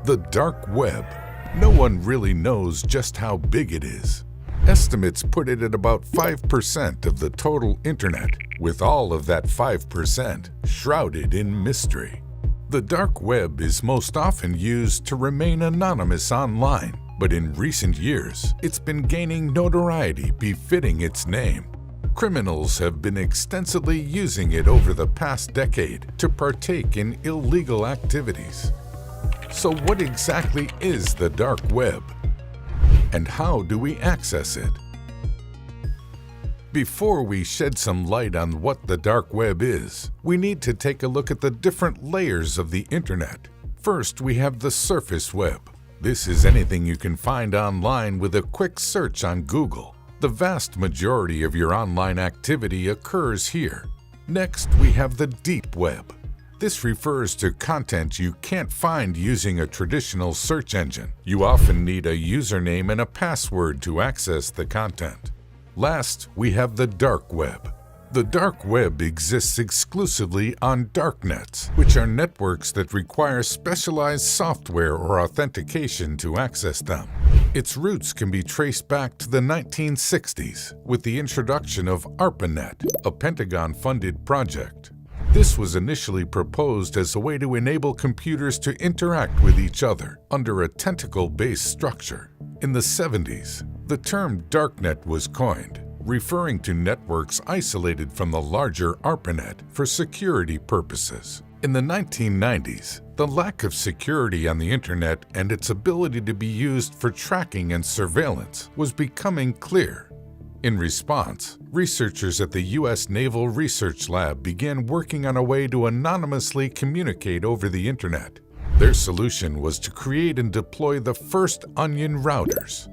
The dark web. No one really knows just how big it is. Estimates put it at about 5% of the total internet, with all of that 5% shrouded in mystery. The dark web is most often used to remain anonymous online, but in recent years, it's been gaining notoriety befitting its name. Criminals have been extensively using it over the past decade to partake in illegal activities. So what exactly is the dark web? And how do we access it? Before we shed some light on what the dark web is, we need to take a look at the different layers of the internet. First, we have the surface web. This is anything you can find online with a quick search on Google. The vast majority of your online activity occurs here. Next, we have the deep web. This refers to content you can't find using a traditional search engine. You often need a username and a password to access the content. Last, we have the dark web. The dark web exists exclusively on darknets, which are networks that require specialized software or authentication to access them. Its roots can be traced back to the 1960s with the introduction of ARPANET, a Pentagon-funded project. This was initially proposed as a way to enable computers to interact with each other under a tentacle-based structure. In the 70s, the term darknet was coined, referring to networks isolated from the larger ARPANET for security purposes. In the 1990s, the lack of security on the internet and its ability to be used for tracking and surveillance was becoming clear. In response, researchers at the U.S. Naval Research Lab began working on a way to anonymously communicate over the internet. Their solution was to create and deploy the first onion routers.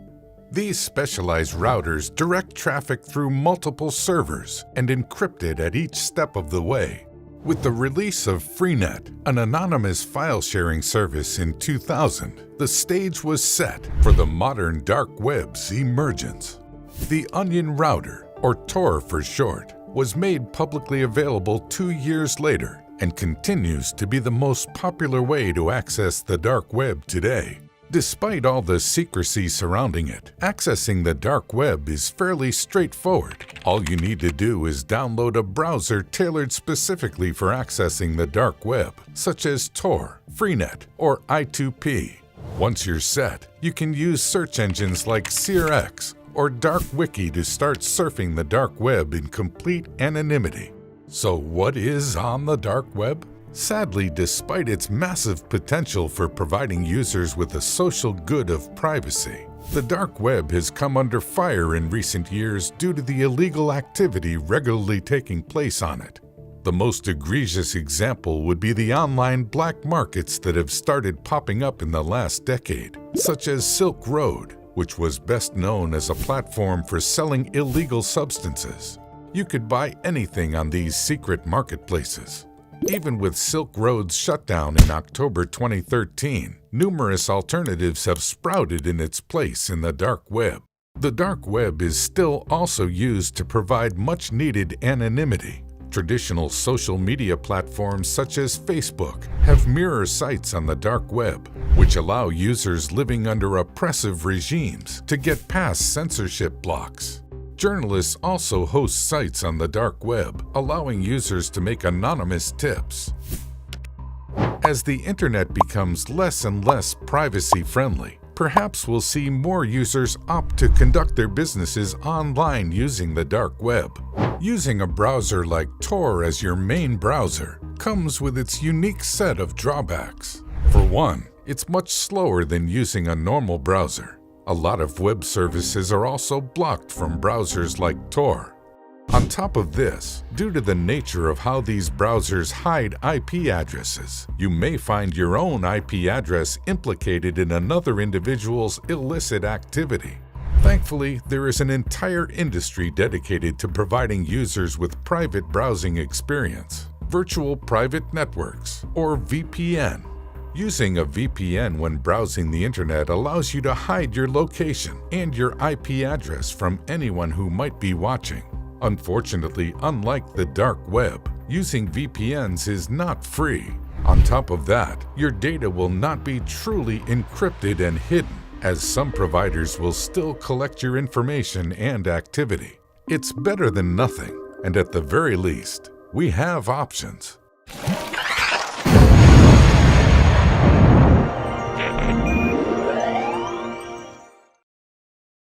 These specialized routers direct traffic through multiple servers and encrypt it at each step of the way. With the release of Freenet, an anonymous file-sharing service in 2000, the stage was set for the modern dark web's emergence. The Onion Router, or Tor for short, was made publicly available 2 years later and continues to be the most popular way to access the dark web today. Despite all the secrecy surrounding it, accessing the dark web is fairly straightforward. All you need to do is download a browser tailored specifically for accessing the dark web, such as Tor, Freenet, or I2P. Once you're set, you can use search engines like SeerX or DarkWiki to start surfing the dark web in complete anonymity. So what is on the dark web? Sadly, despite its massive potential for providing users with the social good of privacy, the dark web has come under fire in recent years due to the illegal activity regularly taking place on it. The most egregious example would be the online black markets that have started popping up in the last decade, such as Silk Road, which was best known as a platform for selling illegal substances. You could buy anything on these secret marketplaces. Even with Silk Road's shutdown in October 2013, numerous alternatives have sprouted in its place in the dark web. The dark web is still also used to provide much-needed anonymity. Traditional social media platforms such as Facebook have mirror sites on the dark web, which allow users living under oppressive regimes to get past censorship blocks. Journalists also host sites on the dark web, allowing users to make anonymous tips. As the internet becomes less and less privacy-friendly, perhaps we'll see more users opt to conduct their businesses online using the dark web. Using a browser like Tor as your main browser comes with its unique set of drawbacks. For one, it's much slower than using a normal browser. A lot of web services are also blocked from browsers like Tor. On top of this, due to the nature of how these browsers hide IP addresses, you may find your own IP address implicated in another individual's illicit activity. Thankfully, there is an entire industry dedicated to providing users with private browsing experience, virtual private networks, or VPN. Using a VPN when browsing the internet allows you to hide your location and your IP address from anyone who might be watching. Unfortunately, unlike the dark web, using VPNs is not free. On top of that, your data will not be truly encrypted and hidden, as some providers will still collect your information and activity. It's better than nothing, and at the very least, we have options.